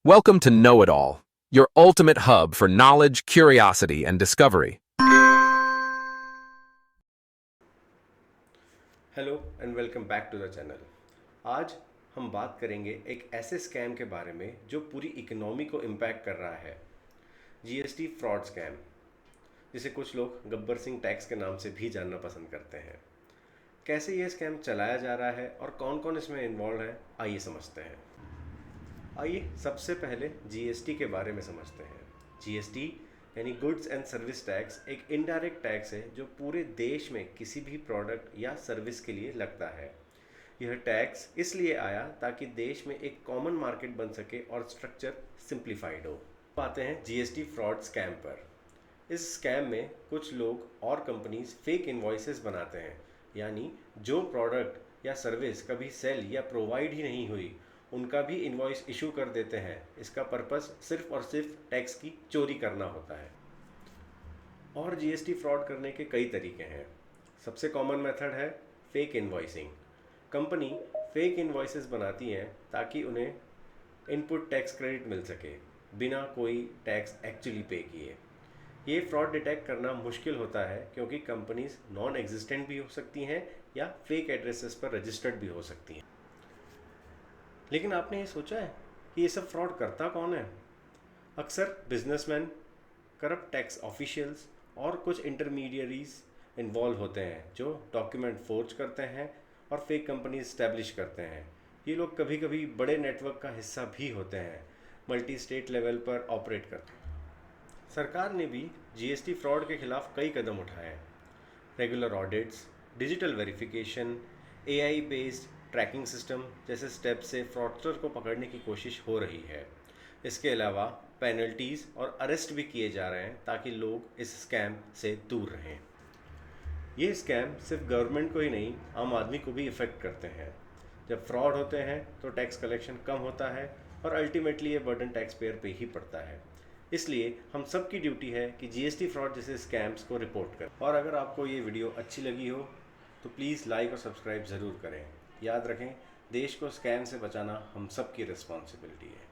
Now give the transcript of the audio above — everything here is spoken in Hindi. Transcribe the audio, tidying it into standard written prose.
Welcome to Know It All, your ultimate hub for knowledge, curiosity, and discovery. Hello and welcome back to the channel. आज हम बात करेंगे एक ऐसे स्कैम के बारे में जो पूरी इकोनॉमी को इम्पैक्ट कर रहा है। जीएसटी फ्रॉड स्कैम, जिसे कुछ लोग गब्बर सिंह टैक्स के नाम से भी जानना पसंद करते हैं। कैसे ये स्कैम चलाया जा रहा है और कौन कौन इसमें इन्वॉल्व है, आइए समझते हैं। आइए सबसे पहले जीएसटी के बारे में समझते हैं। जीएसटी यानी गुड्स एंड सर्विस टैक्स एक इनडायरेक्ट टैक्स है जो पूरे देश में किसी भी प्रोडक्ट या सर्विस के लिए लगता है। यह टैक्स इसलिए आया ताकि देश में एक कॉमन मार्केट बन सके और स्ट्रक्चर सिंप्लीफाइड हो। आते हैं जीएसटी फ्रॉड स्कैम पर। इस स्कैम में कुछ लोग और कंपनीज फेक इनवॉइसेस बनाते हैं, यानी जो प्रोडक्ट या सर्विस कभी सेल या प्रोवाइड ही नहीं हुई उनका भी इनवॉइस इशू कर देते हैं। इसका पर्पस सिर्फ और सिर्फ टैक्स की चोरी करना होता है। और जीएसटी फ्रॉड करने के कई तरीके हैं। सबसे कॉमन मेथड है fake invoicing. Company fake invoices बनाती हैं ताकि उन्हें इनपुट टैक्स क्रेडिट मिल सके बिना कोई टैक्स एक्चुअली पे किए। ये फ्रॉड डिटेक्ट करना मुश्किल होता है क्योंकि कंपनीज नॉन एग्जिस्टेंट भी हो सकती हैं या फेक एड्रेसेस पर रजिस्टर्ड भी हो सकती हैं। लेकिन आपने ये सोचा है कि ये सब फ्रॉड करता कौन है? अक्सर बिजनेसमैन, करप्ट टैक्स ऑफिशियल्स और कुछ इंटरमीडियरीज इन्वॉल्व होते हैं जो डॉक्यूमेंट फोर्ज करते हैं और फेक कंपनी इस्टेब्लिश करते हैं। ये लोग कभी कभी बड़े नेटवर्क का हिस्सा भी होते हैं, मल्टी स्टेट लेवल पर ऑपरेट करते हैं। सरकार ने भी जीएसटी फ्रॉड के खिलाफ कई कदम उठाए हैं। Regular audits, digital verification, AI based tracking system जैसे स्टेप से फ्रॉडस्टर को पकड़ने की कोशिश हो रही है। इसके अलावा पेनल्टीज़ और अरेस्ट भी किए जा रहे हैं ताकि लोग इस स्कैम से दूर रहें। ये स्कैम सिर्फ गवर्नमेंट को ही नहीं, आम आदमी को भी इफ़ेक्ट करते हैं। जब फ्रॉड होते हैं तो टैक्स कलेक्शन कम होता है और अल्टीमेटली ये बर्डन टैक्स पेयर पे ही पड़ता है। इसलिए हम सब की ड्यूटी है कि जीएसटी फ्रॉड जैसे स्कैम्स को रिपोर्ट करें। और अगर आपको ये वीडियो अच्छी लगी हो तो प्लीज़ लाइक और सब्सक्राइब ज़रूर करें। याद रखें, देश को स्कैम से बचाना हम सब की रिस्पॉन्सिबिलिटी है।